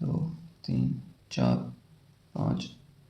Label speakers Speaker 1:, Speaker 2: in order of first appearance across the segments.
Speaker 1: 2 3 4 5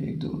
Speaker 1: 1 2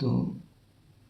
Speaker 1: 2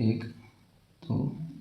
Speaker 1: 1 2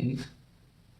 Speaker 1: 1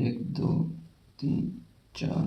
Speaker 1: 1 2 3 4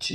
Speaker 1: 6،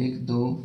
Speaker 1: 1 2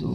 Speaker 1: 2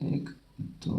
Speaker 1: 1 2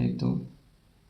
Speaker 1: 1 2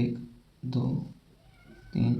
Speaker 1: 1 2 3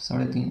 Speaker 1: 3.5.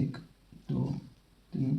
Speaker 1: 1 2 3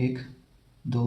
Speaker 1: 1 2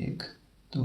Speaker 1: 1 2